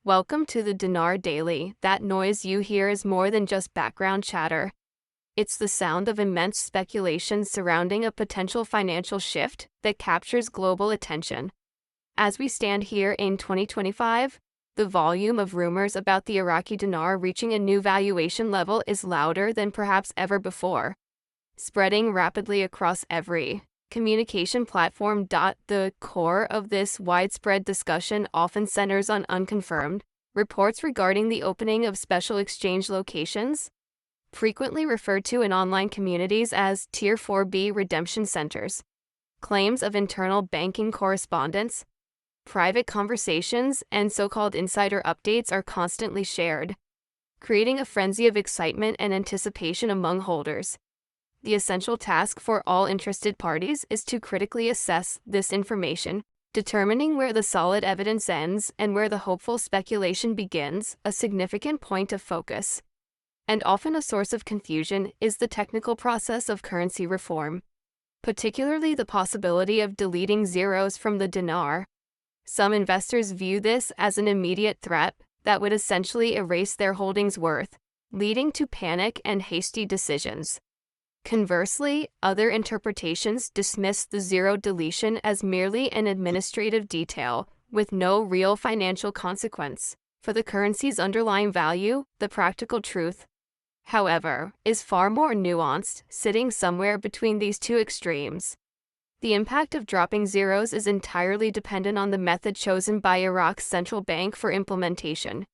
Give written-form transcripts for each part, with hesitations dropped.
Welcome to the Dinar Daily. That noise you hear is more than just background chatter. It's the sound of immense speculation surrounding a potential financial shift that captures global attention. As we stand here in 2025, the volume of rumors about the Iraqi dinar reaching a new valuation level is louder than perhaps ever before, spreading rapidly across every communication platform. The core of this widespread discussion often centers on unconfirmed reports regarding the opening of special exchange locations, frequently referred to in online communities as Tier 4B redemption centers, claims of internal banking correspondence, private conversations, and so-called insider updates are constantly shared, creating a frenzy of excitement and anticipation among holders. The essential task for all interested parties is to critically assess this information, determining where the solid evidence ends and where the hopeful speculation begins. A significant point of focus, and often a source of confusion, is the technical process of currency reform, particularly the possibility of deleting zeros from the dinar. Some investors view this as an immediate threat that would essentially erase their holdings' worth, leading to panic and hasty decisions. Conversely, other interpretations dismiss the zero deletion as merely an administrative detail, with no real financial consequence for the currency's underlying value. The practical truth, however, is far more nuanced, sitting somewhere between these two extremes. The impact of dropping zeros is entirely dependent on the method chosen by Iraq's central bank for implementation.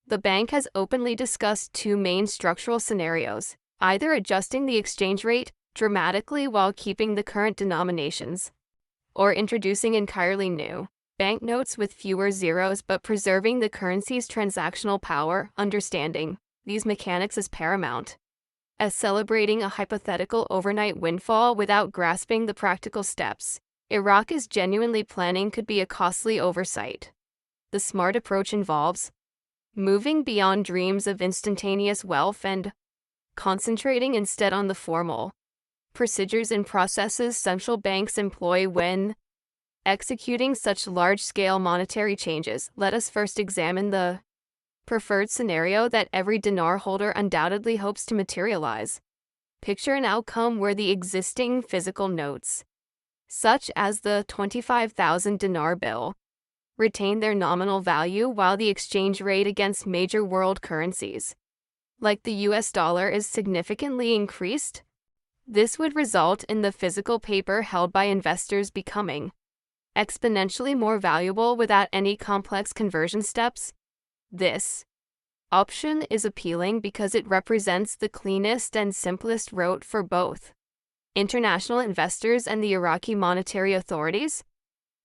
The bank has openly discussed two main structural scenarios: either adjusting the exchange rate dramatically while keeping the current denominations, or introducing entirely new banknotes with fewer zeros but preserving the currency's transactional power. Understanding these mechanics is paramount, as celebrating a hypothetical overnight windfall without grasping the practical steps Iraq is genuinely planning could be a costly oversight. The smart approach involves moving beyond dreams of instantaneous wealth and concentrating instead on the formal procedures and processes central banks employ when executing such large-scale monetary changes. Let us first examine the preferred scenario that every dinar holder undoubtedly hopes to materialize. Picture an outcome where the existing physical notes, such as the 25,000 dinar bill, retain their nominal value while the exchange rate against major world currencies, like the US dollar, is significantly increased. This would result in the physical paper held by investors becoming exponentially more valuable without any complex conversion steps. This option is appealing because it represents the cleanest and simplest route for both international investors and the Iraqi monetary authorities.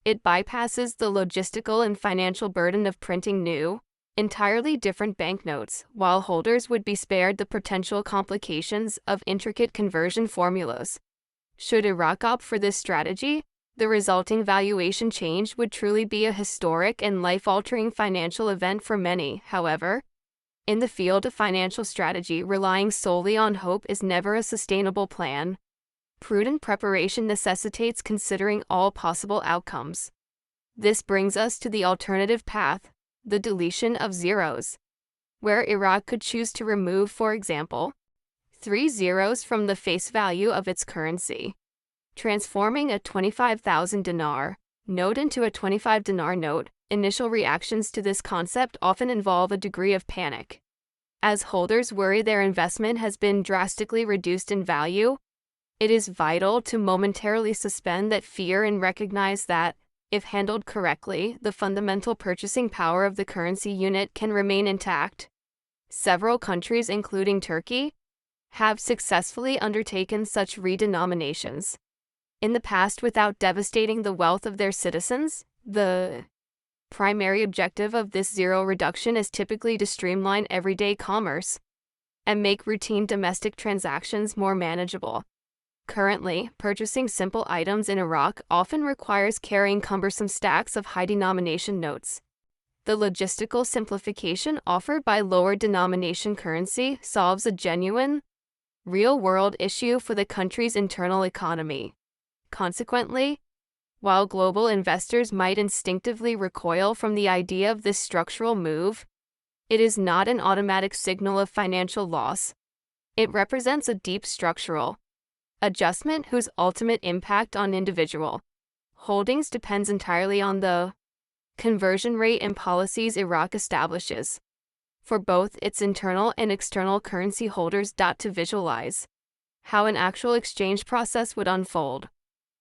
It bypasses the logistical and financial burden of printing new, entirely different banknotes, while holders would be spared the potential complications of intricate conversion formulas. Should Iraq opt for this strategy, the resulting valuation change would truly be a historic and life-altering financial event for many. However, in the field of financial strategy, relying solely on hope is never a sustainable plan. Prudent preparation necessitates considering all possible outcomes. This brings us to the alternative path, the deletion of zeros, where Iraq could choose to remove, for example, 3 zeros from the face value of its currency, transforming a 25,000 dinar note into a 25 dinar note. Initial reactions to this concept often involve a degree of panic, as holders worry their investment has been drastically reduced in value. It is vital to momentarily suspend that fear and recognize that, if handled correctly, the fundamental purchasing power of the currency unit can remain intact. Several countries, including Turkey, have successfully undertaken such redenominations in the past without devastating the wealth of their citizens. The primary objective of this zero reduction is typically to streamline everyday commerce and make routine domestic transactions more manageable. Currently, purchasing simple items in Iraq often requires carrying cumbersome stacks of high-denomination notes. The logistical simplification offered by lower denomination currency solves a genuine, real-world issue for the country's internal economy. Consequently, While global investors might instinctively recoil from the idea of this structural move, it is not an automatic signal of financial loss. It represents a deep structural adjustment whose ultimate impact on individual holdings depends entirely on the conversion rate and policies Iraq establishes for both its internal and external currency holders. To visualize how an actual exchange process would unfold,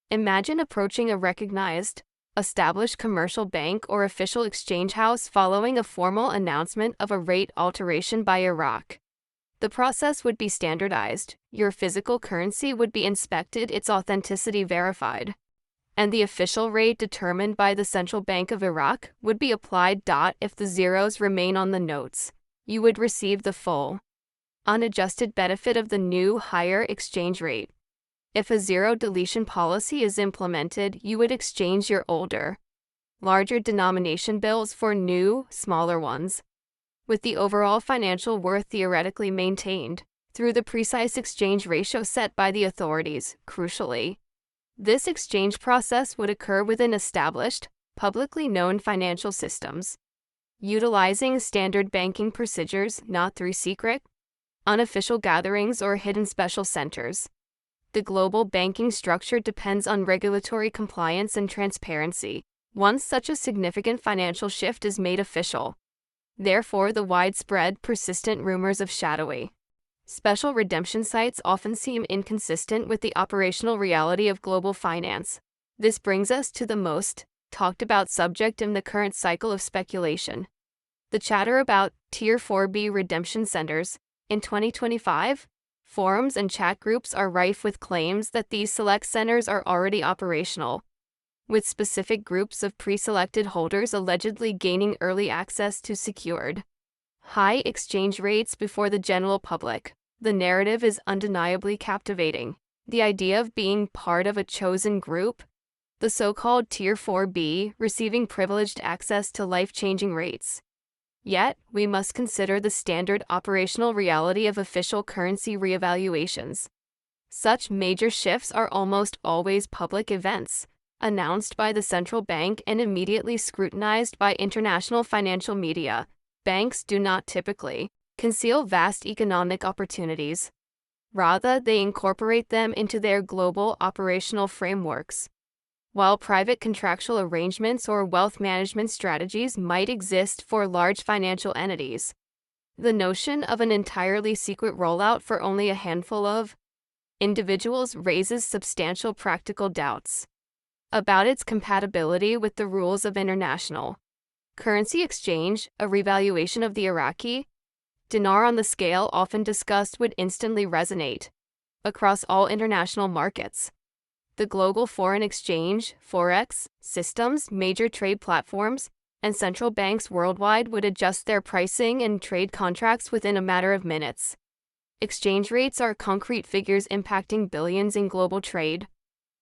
imagine approaching a recognized, established commercial bank or official exchange house following a formal announcement of a rate alteration by Iraq. The process would be standardized, your physical currency would be inspected, its authenticity verified, and the official rate determined by the Central Bank of Iraq would be applied. If the zeros remain on the notes, you would receive the full, unadjusted benefit of the new, higher exchange rate. If a zero deletion policy is implemented, you would exchange your older, larger denomination bills for new, smaller ones, with the overall financial worth theoretically maintained through the precise exchange ratio set by the authorities. Crucially, this exchange process would occur within established, publicly known financial systems, utilizing standard banking procedures, not through secret, unofficial gatherings or hidden special centers. The global banking structure depends on regulatory compliance and transparency once such a significant financial shift is made official. Therefore, the widespread, persistent rumors of shadowy special redemption sites often seem inconsistent with the operational reality of global finance. This brings us to the most talked about subject in the current cycle of speculation: the chatter about Tier 4B redemption centers. In 2025, forums and chat groups are rife with claims that these select centers are already operational, with specific groups of pre-selected holders allegedly gaining early access to secured high exchange rates before the general public. The narrative is undeniably captivating. The idea of being part of a chosen group, the so-called Tier 4B, receiving privileged access to life-changing rates. Yet, we must consider the standard operational reality of official currency reevaluations. Such major shifts are almost always public events, announced by the central bank and immediately scrutinized by international financial media. Banks do not typically conceal vast economic opportunities. Rather, they incorporate them into their global operational frameworks. While private contractual arrangements or wealth management strategies might exist for large financial entities, the notion of an entirely secret rollout for only a handful of individuals raises substantial practical doubts about its compatibility with the rules of international currency exchange. A revaluation of the Iraqi dinar on the scale often discussed would instantly resonate across all international markets. The global foreign exchange, Forex, systems, major trade platforms, and central banks worldwide would adjust their pricing and trade contracts within a matter of minutes. Exchange rates are concrete figures impacting billions in global trade,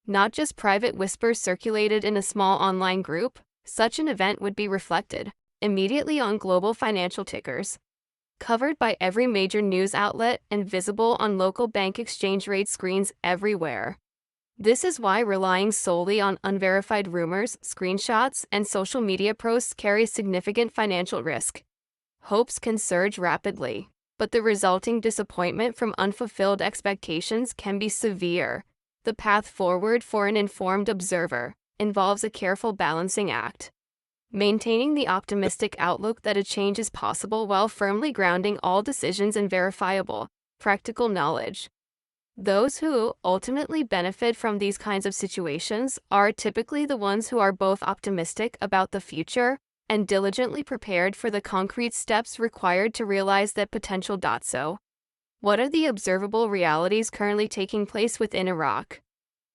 not just private whispers circulated in a small online group. Such an event would be reflected immediately on global financial tickers, covered by every major news outlet and visible on local bank exchange rate screens everywhere. This is why relying solely on unverified rumors, screenshots, and social media posts carries significant financial risk. Hopes can surge rapidly, but the resulting disappointment from unfulfilled expectations can be severe. The path forward for an informed observer involves a careful balancing act, maintaining the optimistic outlook that a change is possible while firmly grounding all decisions in verifiable, practical knowledge. Those who ultimately benefit from these kinds of situations are typically the ones who are both optimistic about the future and diligently prepared for the concrete steps required to realize that potential. So, what are the observable realities currently taking place within Iraq?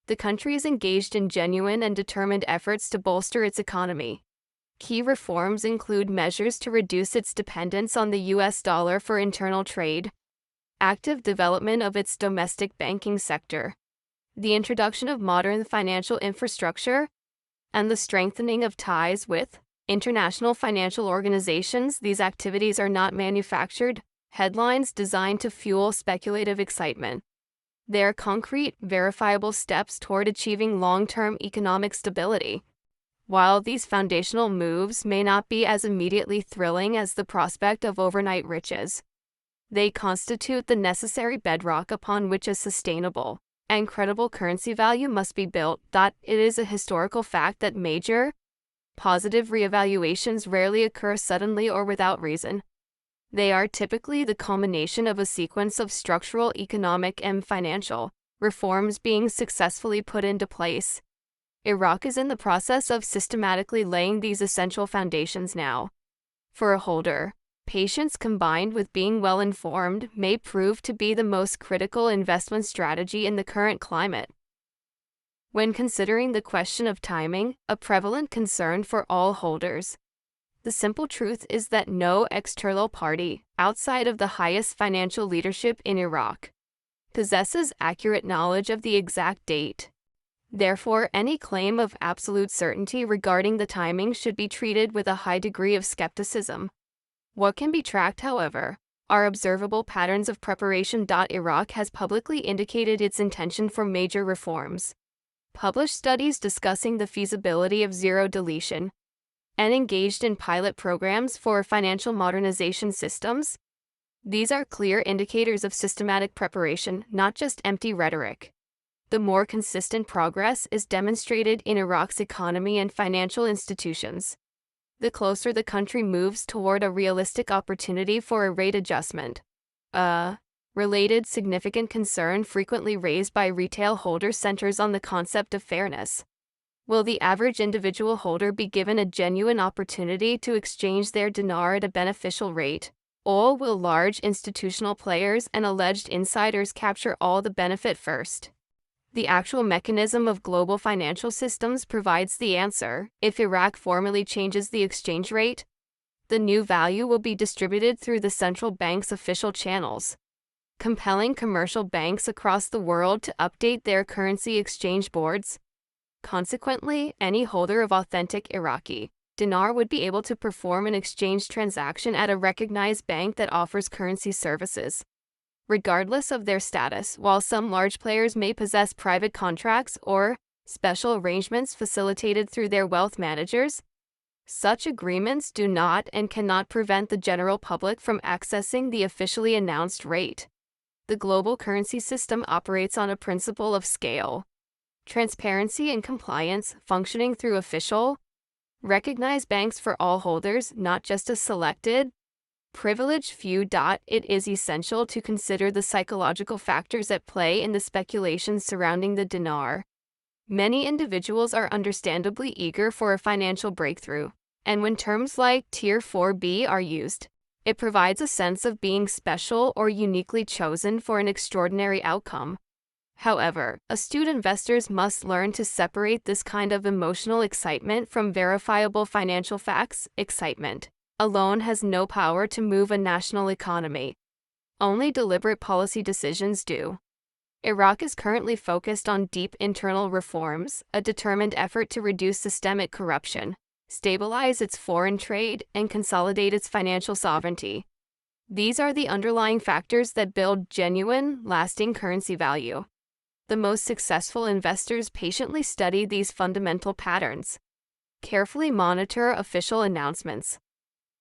The country is engaged in genuine and determined efforts to bolster its economy. Key reforms include measures to reduce its dependence on the US dollar for internal trade, active development of its domestic banking sector, the introduction of modern financial infrastructure, and the strengthening of ties with international financial organizations. These activities are not manufactured headlines designed to fuel speculative excitement. They are concrete, verifiable steps toward achieving long-term economic stability. While these foundational moves may not be as immediately thrilling as the prospect of overnight riches, they constitute the necessary bedrock upon which a sustainable and credible currency value must be built. It is a historical fact that major, positive reevaluations rarely occur suddenly or without reason. They are typically the culmination of a sequence of structural, economic, and financial reforms being successfully put into place. Iraq is in the process of systematically laying these essential foundations now. For a holder, patience combined with being well-informed may prove to be the most critical investment strategy in the current climate. When considering the question of timing, a prevalent concern for all holders, the simple truth is that no external party, outside of the highest financial leadership in Iraq, possesses accurate knowledge of the exact date. Therefore, any claim of absolute certainty regarding the timing should be treated with a high degree of skepticism. What can be tracked, however, are observable patterns of preparation. Iraq has publicly indicated its intention for major reforms, published studies discussing the feasibility of zero deletion, and engaged in pilot programs for financial modernization systems. These are clear indicators of systematic preparation, not just empty rhetoric. The more consistent progress is demonstrated in Iraq's economy and financial institutions, the closer the country moves toward a realistic opportunity for a rate adjustment. A related significant concern frequently raised by retail holders centers on the concept of fairness. Will the average individual holder be given a genuine opportunity to exchange their dinar at a beneficial rate, or will large institutional players and alleged insiders capture all the benefit first? The actual mechanism of global financial systems provides the answer. If Iraq formally changes the exchange rate, the new value will be distributed through the central bank's official channels, compelling commercial banks across the world to update their currency exchange boards. Consequently, any holder of authentic Iraqi dinar would be able to perform an exchange transaction at a recognized bank that offers currency services, regardless of their status. While some large players may possess private contracts or special arrangements facilitated through their wealth managers, such agreements do not and cannot prevent the general public from accessing the officially announced rate. The global currency system operates on a principle of scale, transparency, and compliance, functioning through official, recognized banks for all holders, not just a selected, privileged few. It is essential to consider the psychological factors at play in the speculations surrounding the dinar. Many individuals are understandably eager for a financial breakthrough, and when terms like Tier 4B are used, it provides a sense of being special or uniquely chosen for an extraordinary outcome. However, astute investors must learn to separate this kind of emotional excitement from verifiable financial facts. Excitement alone has no power to move a national economy. Only deliberate policy decisions do. Iraq is currently focused on deep internal reforms, a determined effort to reduce systemic corruption, stabilize its foreign trade, and consolidate its financial sovereignty. These are the underlying factors that build genuine, lasting currency value. The most successful investors patiently study these fundamental patterns, carefully monitor official announcements,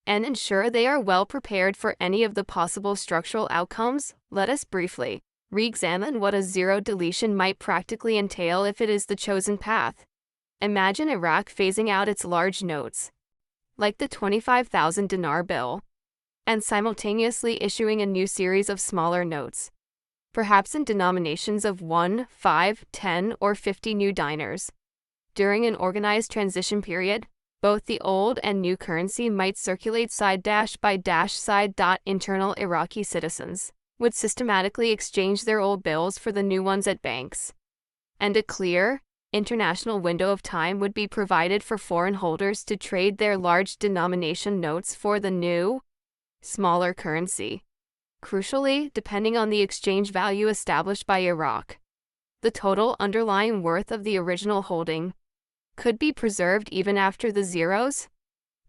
and ensure they are well prepared for any of the possible structural outcomes. Let us briefly re-examine what a zero deletion might practically entail if it is the chosen path. Imagine Iraq phasing out its large notes, like the 25,000 dinar bill, and simultaneously issuing a new series of smaller notes, perhaps in denominations of 1, 5, 10, or 50 new dinars. During an organized transition period, both the old and new currency might circulate side by side. Internal Iraqi citizens would systematically exchange their old bills for the new ones at banks, and a clear, international window of time would be provided for foreign holders to trade their large denomination notes for the new, smaller currency. Crucially, depending on the exchange value established by Iraq, the total underlying worth of the original holding could be preserved even after the zeros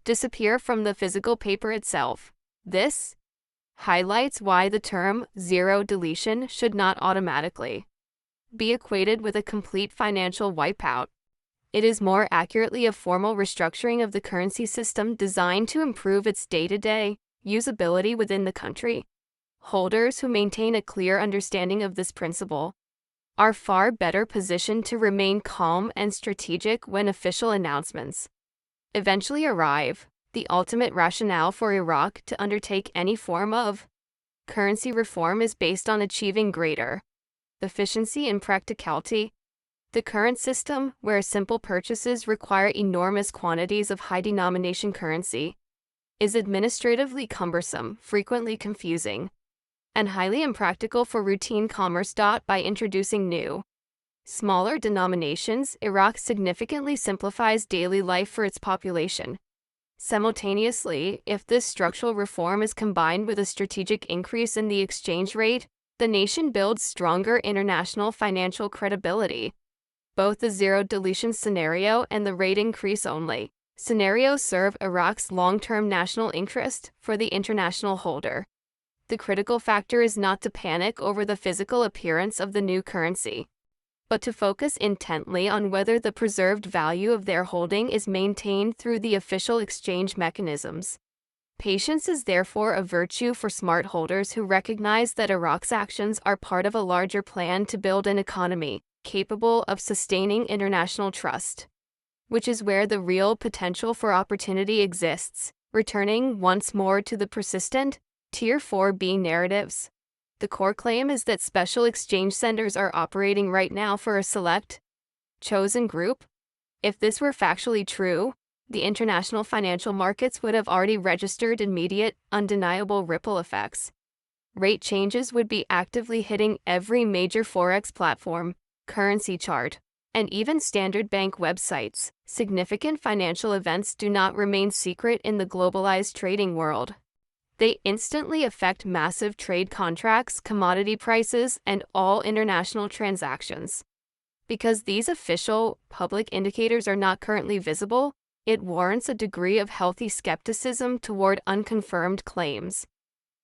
disappear from the physical paper itself. This highlights why the term zero deletion should not automatically be equated with a complete financial wipeout. It is more accurately a formal restructuring of the currency system designed to improve its day-to-day usability within the country. Holders who maintain a clear understanding of this principle are far better positioned to remain calm and strategic when official announcements eventually arrive. The ultimate rationale for Iraq to undertake any form of currency reform is based on achieving greater efficiency and practicality. The current system, where simple purchases require enormous quantities of high-denomination currency, is administratively cumbersome, frequently confusing, and highly impractical for routine commerce. By introducing new, smaller denominations, Iraq significantly simplifies daily life for its population. Simultaneously, if this structural reform is combined with a strategic increase in the exchange rate, the nation builds stronger international financial credibility. Both the zero deletion scenario and the rate increase only scenario serve Iraq's long-term national interest for the international holder. The critical factor is not to panic over the physical appearance of the new currency, but to focus intently on whether the preserved value of their holding is maintained through the official exchange mechanisms. Patience is therefore a virtue for smart holders who recognize that Iraq's actions are part of a larger plan to build an economy capable of sustaining international trust, which is where the real potential for opportunity exists. Returning once more to the persistent Tier 4B narratives, the core claim is that special exchange centers are operating right now for a select, chosen group. If this were factually true, the international financial markets would have already registered immediate, undeniable ripple effects. Rate changes would be actively hitting every major Forex platform, currency chart, and even standard bank websites. Significant financial events do not remain secret in the globalized trading world. They instantly affect massive trade contracts, commodity prices, and all international transactions. Because these official, public indicators are not currently visible, it warrants a degree of healthy skepticism toward unconfirmed claims.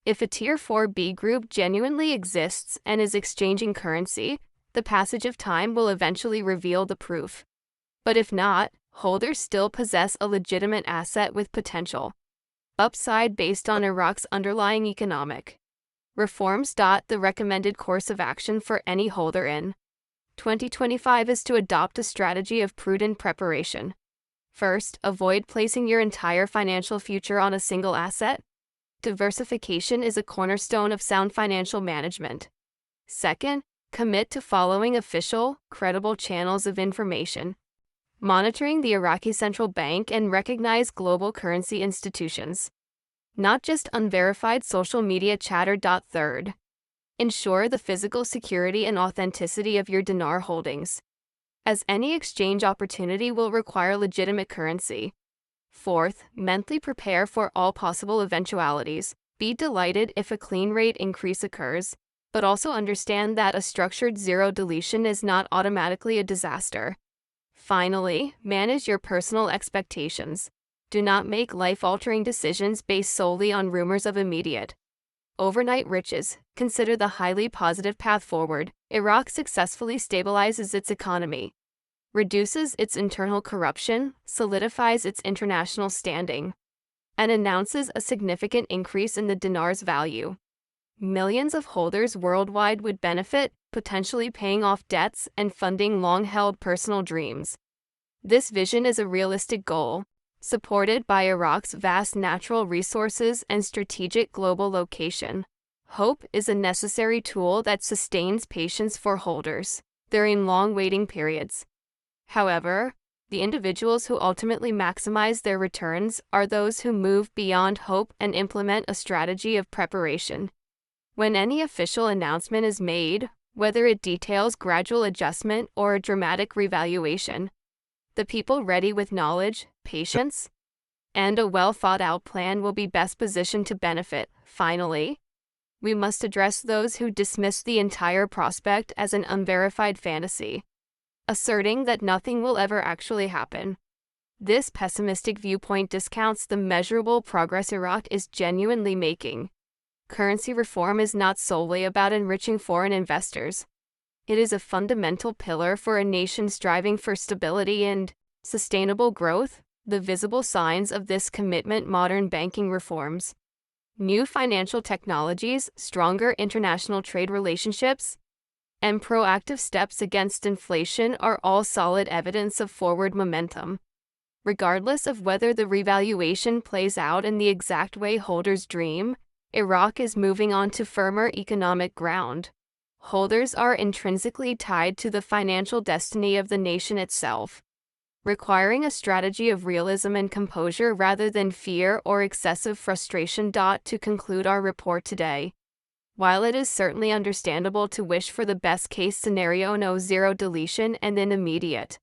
If a Tier 4B group genuinely exists and is exchanging currency, the passage of time will eventually reveal the proof. But if not, holders still possess a legitimate asset with potential upside based on Iraq's underlying economic reforms. The recommended course of action for any holder in 2025 is to adopt a strategy of prudent preparation. First, avoid placing your entire financial future on a single asset. Diversification is a cornerstone of sound financial management. Second, commit to following official, credible channels of information, monitoring the Iraqi central bank and recognized global currency institutions, not just unverified social media chatter. Third, ensure the physical security and authenticity of your dinar holdings, as any exchange opportunity will require legitimate currency. Fourth, mentally prepare for all possible eventualities. Be delighted if a clean rate increase occurs, but also understand that a structured zero deletion is not automatically a disaster. Finally, manage your personal expectations. Do not make life-altering decisions based solely on rumors of immediate overnight riches. Consider the highly positive path forward. Iraq successfully stabilizes its economy, reduces its internal corruption, solidifies its international standing, and announces a significant increase in the dinar's value. Millions of holders worldwide would benefit, potentially paying off debts and funding long-held personal dreams. This vision is a realistic goal, supported by Iraq's vast natural resources and strategic global location. Hope is a necessary tool that sustains patience for holders during long waiting periods. However, the individuals who ultimately maximize their returns are those who move beyond hope and implement a strategy of preparation. When any official announcement is made, whether it details gradual adjustment or a dramatic revaluation, the people ready with knowledge, patience, and a well-thought-out plan will be best positioned to benefit. Finally, we must address those who dismiss the entire prospect as an unverified fantasy, asserting that nothing will ever actually happen. This pessimistic viewpoint discounts the measurable progress Iraq is genuinely making. Currency reform is not solely about enriching foreign investors. It is a fundamental pillar for a nation striving for stability and sustainable growth. The visible signs of this commitment: modern banking reforms, new financial technologies, stronger international trade relationships, and proactive steps against inflation are all solid evidence of forward momentum. Regardless of whether the revaluation plays out in the exact way holders dream, Iraq is moving on to firmer economic ground. Holders are intrinsically tied to the financial destiny of the nation itself, requiring a strategy of realism and composure rather than fear or excessive frustration. To conclude our report today, while it is certainly understandable to wish for the best-case scenario, no zero deletion and an immediate,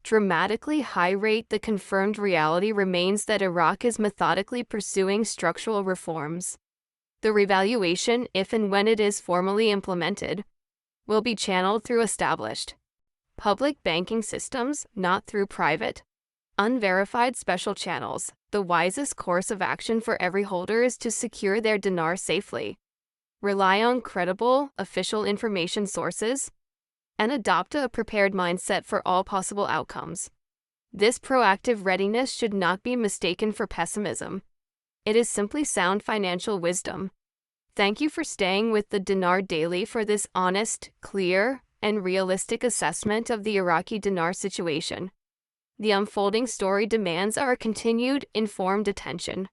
dramatically high rate, the confirmed reality remains that Iraq is methodically pursuing structural reforms. The revaluation, if and when it is formally implemented, will be channeled through established public banking systems, not through private, unverified special channels. The wisest course of action for every holder is to secure their dinar safely, rely on credible, official information sources, and adopt a prepared mindset for all possible outcomes. This proactive readiness should not be mistaken for pessimism. It is simply sound financial wisdom. Thank you for staying with the Dinar Daily for this honest, clear, and realistic assessment of the Iraqi dinar situation. The unfolding story demands our continued, informed attention.